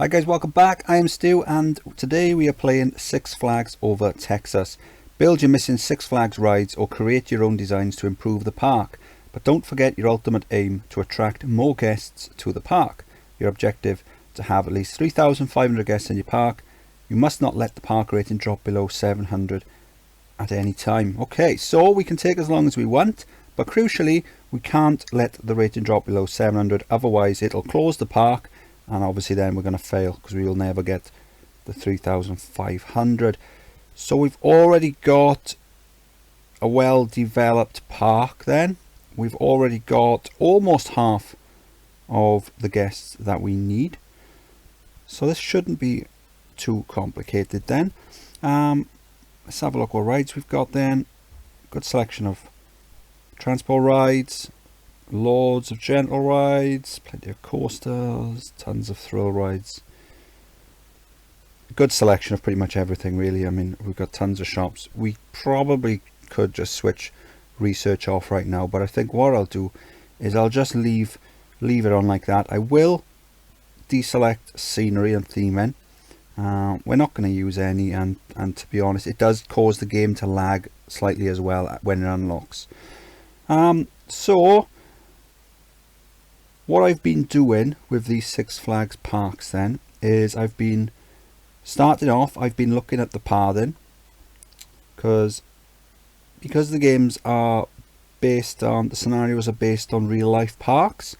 Hi guys, welcome back. I am Stu and today we are playing Six Flags over Texas. Build your missing Six Flags rides or create your own designs to improve the park. But don't forget your ultimate aim to attract more guests to the park. Your objective to have at least 3,500 guests in your park. You must not let the park rating drop below 700 at any time. Okay, so we can take as long as we want, but crucially we can't let the rating drop below 700, otherwise it'll close the park. And obviously then we're going to fail because we will never get the 3,500. So we've already got a well-developed park then. We've already got almost half of the guests that we need. So this shouldn't be too complicated then. Let's have a look what rides we've got then. Good selection of transport rides. Loads of gentle rides, plenty of coasters, tons of thrill rides. Good selection of pretty much everything really. I mean, we've got tons of shops. We probably could just switch research off right now, but I think what I'll do is I'll just leave it on like that. I will deselect scenery and theming. We're not going to use any, and to be honest, it does cause the game to lag slightly as well when it unlocks. So what I've been doing with these Six Flags parks then is I've been looking at the pathing because the games are based on, the scenarios are based on real life parks,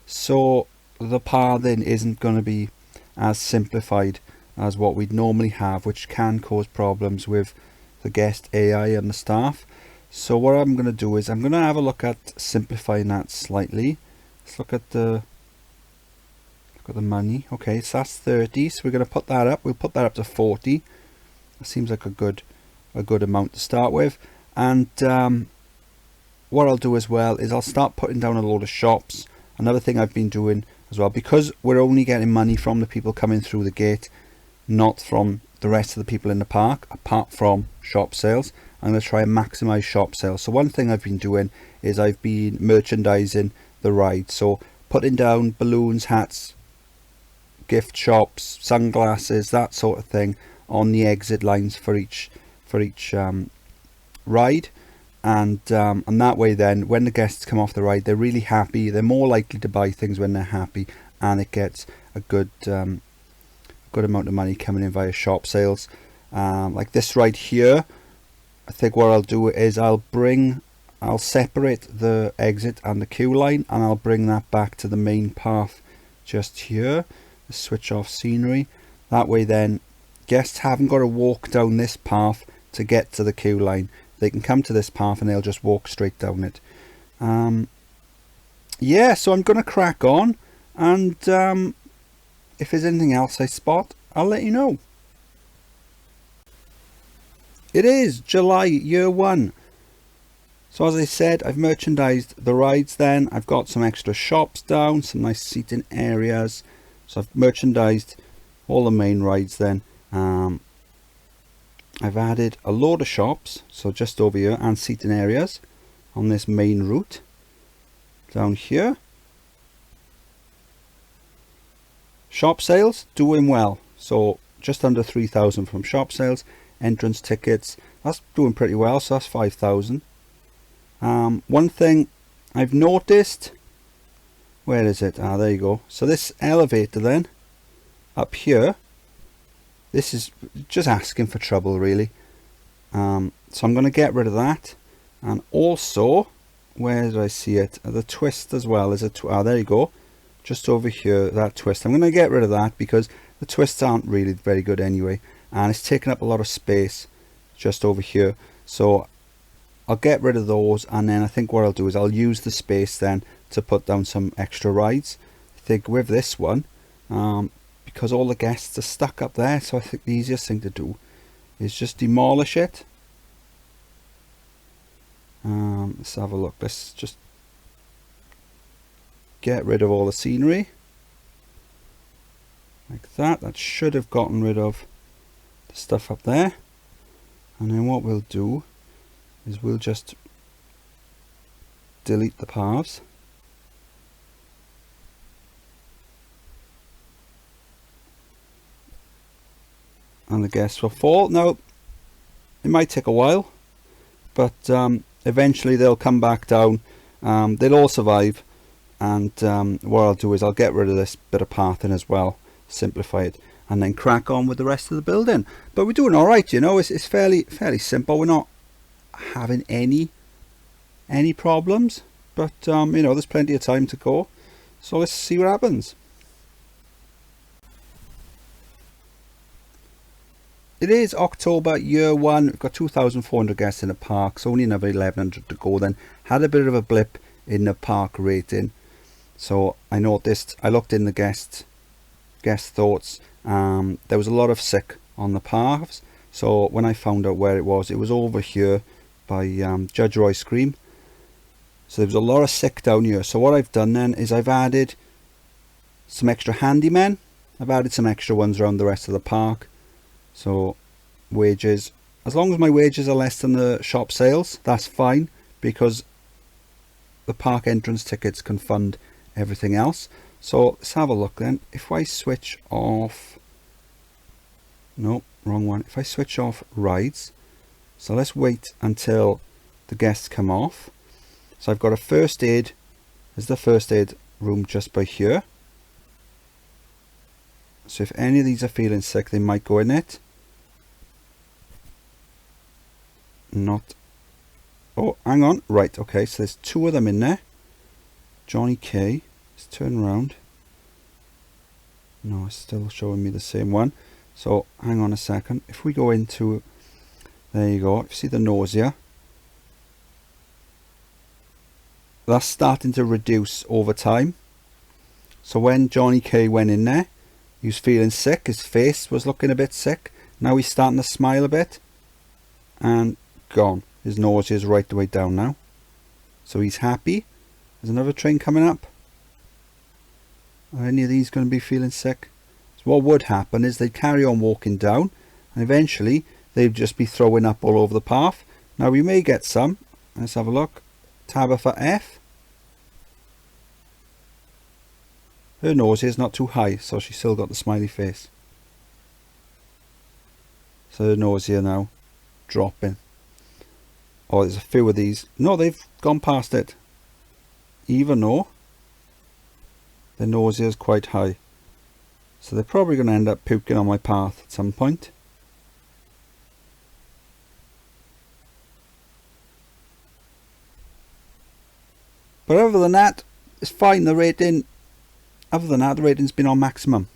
so the pathing isn't going to be as simplified as what we'd normally have, which can cause problems with the guest AI and the staff. So what I'm going to do is I'm going to have a look at simplifying that slightly. Let's look at the money. Okay, so that's 30, so we're going to put that up. We'll put that up to 40. That seems like a good amount to start with. And what I'll do as well is I'll start putting down a load of shops. Another thing I've been doing as well, because we're only getting money from the people coming through the gate, not from the rest of the people in the park, apart from shop sales. I'm going to try and maximize shop sales. So one thing I've been doing is I've been merchandising the ride, so putting down balloons, hats, gift shops, sunglasses, that sort of thing on the exit lines for each ride, and that way then when the guests come off the ride, they're really happy, they're more likely to buy things when they're happy, and it gets a good amount of money coming in via shop sales. Like this ride here, I think what I'll do is I'll separate the exit and the queue line, and I'll bring that back to the main path just here. Switch off scenery. That way then guests haven't got to walk down this path to get to the queue line. They can come to this path and they'll just walk straight down it. Yeah, so I'm going to crack on, and if there's anything else I spot, I'll let you know. It is July, year 1. So as I said, I've merchandised the rides then. I've got some extra shops down, some nice seating areas. So I've merchandised all the main rides then. I've added a load of shops, so just over here, and seating areas on this main route. Down here. Shop sales, doing well. So just under 3,000 from shop sales. Entrance tickets, that's doing pretty well, so that's 5,000. One thing I've noticed, where is it? There you go. So this elevator then, up here, this is just asking for trouble really. So I'm going to get rid of that. And also, where did I see it? The twist as well. Is it? There you go. Just over here, that twist. I'm going to get rid of that because the twists aren't really very good anyway. And it's taking up a lot of space just over here. So I'll get rid of those, and then I think what I'll do is I'll use the space then to put down some extra rides. I think with this one, because all the guests are stuck up there, so I think the easiest thing to do is just demolish it. Let's have a look. Let's just get rid of all the scenery like that. That should have gotten rid of the stuff up there, and then what we'll do is we'll just delete the paths. and the guests will fall. Now, it might take a while, but eventually they'll come back down. They'll all survive, and what I'll do is I'll get rid of this bit of pathing as well, simplify it, and then crack on with the rest of the building. But we're doing all right, you know. It's fairly simple. We're not having any problems, but you know, there's plenty of time to go, so let's see what happens. It is October, year one. We've got 2,400 guests in the park, so only another 1,100 to go. Then had a bit of a blip in the park rating, so I noticed. I looked in the guest thoughts. There was a lot of sick on the paths, so when I found out where it was over here by Judge Roy Scream. So there was a lot of sick down here. So what I've done then is I've added some extra handymen. I've added some extra ones around the rest of the park. So wages, as long as my wages are less than the shop sales, that's fine, because the park entrance tickets can fund everything else. So let's have a look then. If I switch off, no, wrong one. If I switch off rides, so let's wait until the guests come off. So I've got a first aid. There's the first aid room just by here. So if any of these are feeling sick, they might go in it. Not, oh, hang on, right, okay, so there's two of them in there. Johnny K, let's turn around. No, it's still showing me the same one. So hang on a second. If we go into, there you go, if you see the nausea, that's starting to reduce over time. So when Johnny K went in there, he was feeling sick, his face was looking a bit sick. Now he's starting to smile a bit, and gone. His nausea is right the way down now, so he's happy. There's another train coming up. Are any of these going to be feeling sick? So what would happen is they'd carry on walking down, and eventually they'd just be throwing up all over the path. Now we may get some. Let's have a look. Tabitha F. Her nausea is not too high, so she's still got the smiley face. So her nausea now dropping. Oh, there's a few of these. No, they've gone past it. Even though the nausea is quite high. So they're probably going to end up puking on my path at some point. But other than that, it's fine. The rating, other than that, the rating's been on maximum.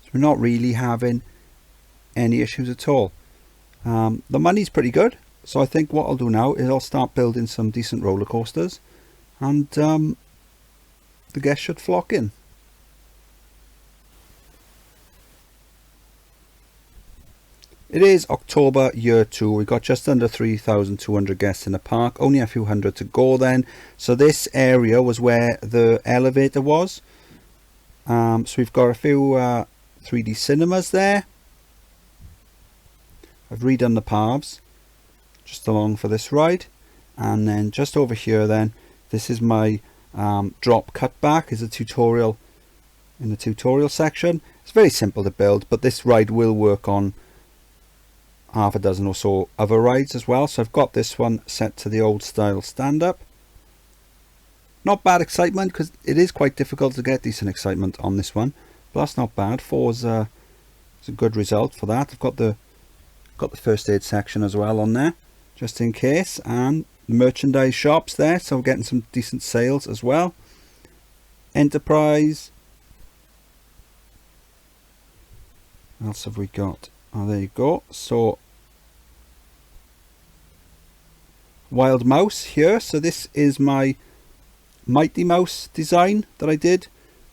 So we're not really having any issues at all. The money's pretty good. So I think what I'll do now is I'll start building some decent roller coasters, and the guests should flock in. It is October, year two. We've got just under 3,200 guests in the park, only a few hundred to go then. So this area was where the elevator was. So we've got a few 3D cinemas there. I've redone the paths just along for this ride, and then just over here then, this is my drop cutback, is a tutorial in the tutorial section. It's very simple to build, but this ride will work on half a dozen or so other rides as well. So I've got this one set to the old style stand-up. Not bad excitement, because it is quite difficult to get decent excitement on this one, but that's not bad. 4's a good result for that. I've got the first aid section as well on there, just in case, and the merchandise shops there, so we're getting some decent sales as well. Enterprise. What else have we got? Oh, there you go. So Wild Mouse here. So this is my Mighty Mouse design that I did.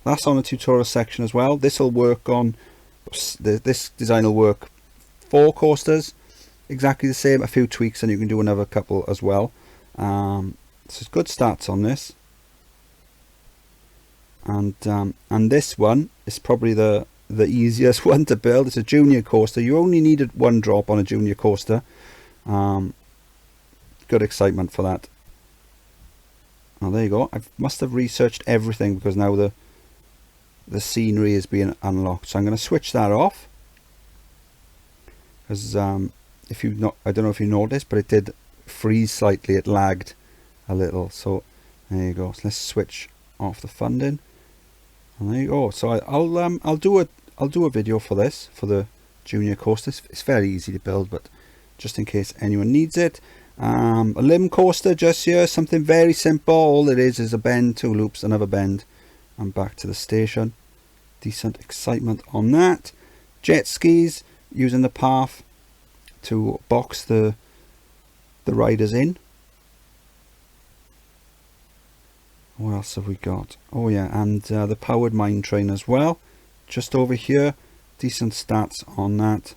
That's on the tutorial section as well. This will work on, this design will work 4 coasters, exactly the same, a few tweaks, and you can do another couple as well. So it's good stats on this. And this one is probably the easiest one to build. It's a junior coaster. You only needed 1 drop on a junior coaster. Good excitement for that. Oh, there you go. I must have researched everything, because now the scenery is being unlocked. So I'm going to switch that off. Because if you not, I don't know if you noticed, but it did freeze slightly. It lagged a little. So there you go. So let's switch off the funding, and there you go. So I'll do a video for this, for the junior coaster. It's very easy to build, but just in case anyone needs it. A limb coaster just here, something very simple. All it is a bend, 2 loops, another bend, and back to the station. Decent excitement on that. Jet skis, using the path to box the riders in. What else have we got? Oh yeah, and the powered mine train as well, just over here. Decent stats on that.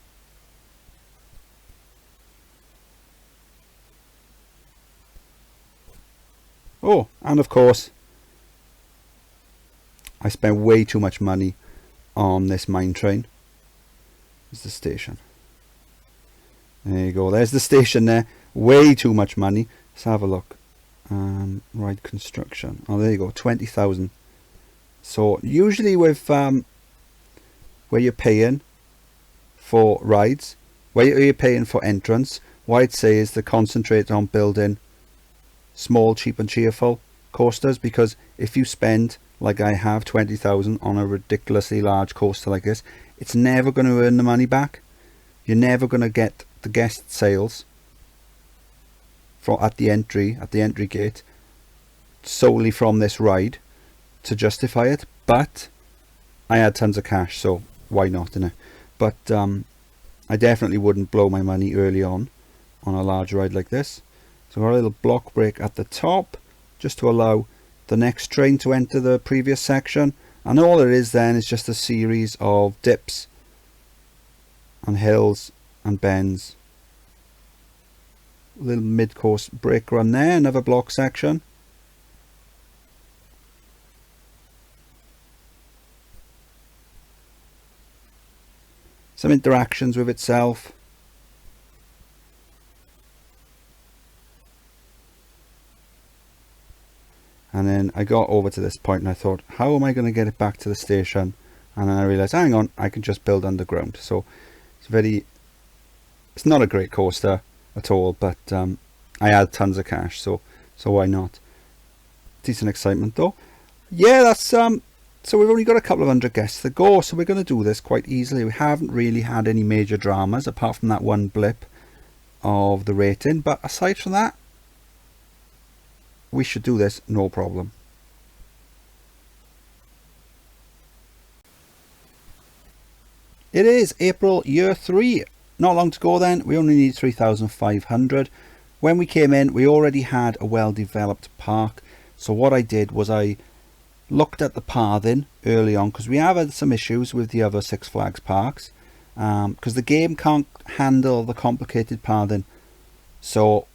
Oh, and of course I spent way too much money on this mine train. There's the station. There you go, there's the station there. Way too much money. Let's have a look. Ride construction. Oh, there you go, 20,000. So usually with where you're paying for rides, where you're paying for entrance, what I'd say is to concentrate on building small, cheap and cheerful coasters, because if you spend, like I have, 20,000 on a ridiculously large coaster like this, it's never going to earn the money back. You're never going to get the guest sales at the entry gate solely from this ride to justify it. But I had tons of cash, so why not, innit? But I definitely wouldn't blow my money early on a large ride like this. So got a little block break at the top just to allow the next train to enter the previous section, and all it is then is just a series of dips and hills and bends. A little mid-course brake run there, another block section. Some interactions with itself. And then I got over to this point and I thought, how am I going to get it back to the station? And then I realized, hang on, I can just build underground. So it's not a great coaster at all, but I had tons of cash, so why not? Decent excitement though. Yeah, that's so we've only got a couple of 100 guests to go, so we're going to do this quite easily. We haven't really had any major dramas apart from that one blip of the rating, but aside from that, we should do this no problem. It is April year 3. Not long to go then. We only need 3,500. When we came in, we already had a well-developed park. So what I did was I looked at the pathing early on, because we have had some issues with the other Six Flags parks, because the game can't handle the complicated pathing. So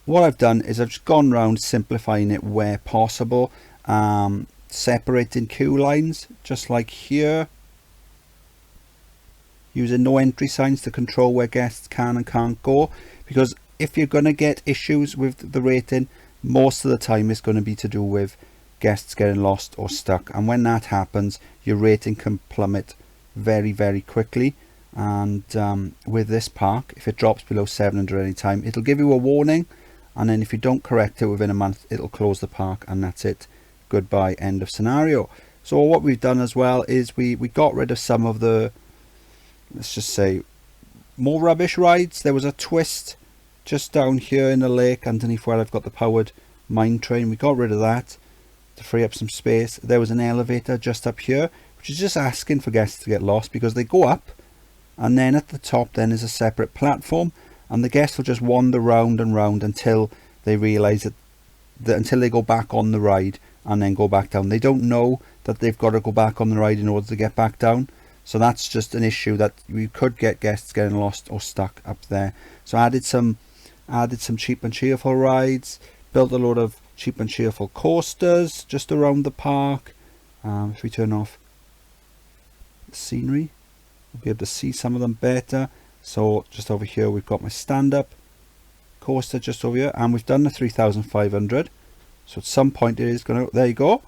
what I've done is I've just gone around simplifying it where possible, separating queue lines just like here, using no entry signs to control where guests can and can't go, because if you're going to get issues with the rating, most of the time it's going to be to do with guests getting lost or stuck, and when that happens your rating can plummet very, very quickly. And with this park, if it drops below 700 any time, it'll give you a warning, and then if you don't correct it within a month, it'll close the park, and that's it. Goodbye, end of scenario. So what we've done as well is we got rid of some of the, let's just say, more rubbish rides. There was a twist just down here in the lake underneath where I've got the powered mine train. We got rid of that to free up some space. There was an elevator just up here, which is just asking for guests to get lost, because they go up and then at the top then is a separate platform, and the guests will just wander round and round until they realize that until they go back on the ride and then go back down. They don't know that they've got to go back on the ride in order to get back down. So that's just an issue that we could get guests getting lost or stuck up there. So I added some cheap and cheerful rides, built a load of cheap and cheerful coasters just around the park. If we turn off the scenery, we'll be able to see some of them better. So just over here we've got my stand-up coaster just over here, and we've done the 3,500. So at some point it is going to, there you go.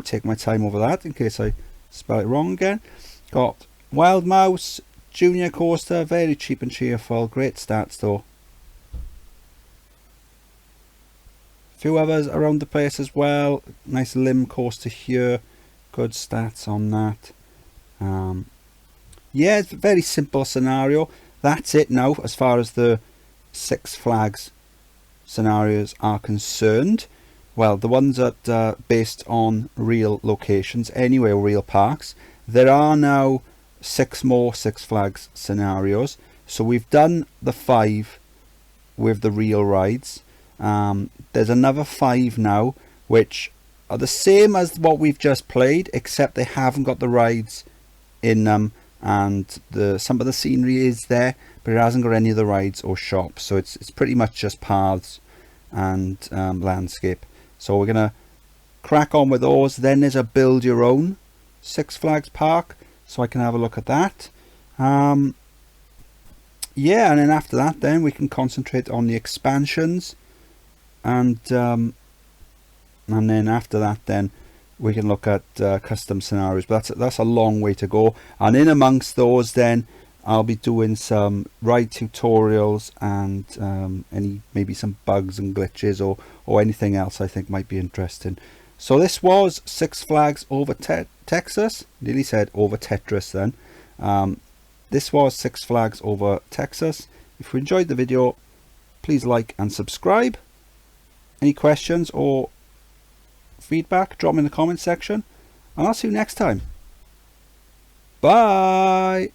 Take my time over that in case I spell it wrong again. Got Wild Mouse, Junior coaster, very cheap and cheerful. Great stats though. Few others around the place as well. Nice limb coaster here. Good stats on that. Yeah, it's a very simple scenario. That's it now as far as the Six Flags scenarios are concerned. Well, the ones that are based on real locations anyway, or real parks. There are now 6 more Six Flags scenarios. So we've done the 5 with the real rides. There's another 5 now which are the same as what we've just played, except they haven't got the rides in them, and some of the scenery is there, but it hasn't got any of the rides or shops. So it's pretty much just paths and landscape. So we're gonna crack on with those. Then there's a build your own Six Flags park, so I can have a look at that. Yeah, and then after that, then we can concentrate on the expansions, and then after that, then we can look at custom scenarios. But that's a long way to go. And in amongst those, then I'll be doing some ride tutorials and maybe some bugs and glitches or anything else I think might be interesting. So this was Six Flags over Texas. Nearly said over Tetris then. This was Six Flags over Texas. If you enjoyed the video, please like and subscribe. Any questions or feedback, drop them in the comment section, and I'll see you next time. Bye.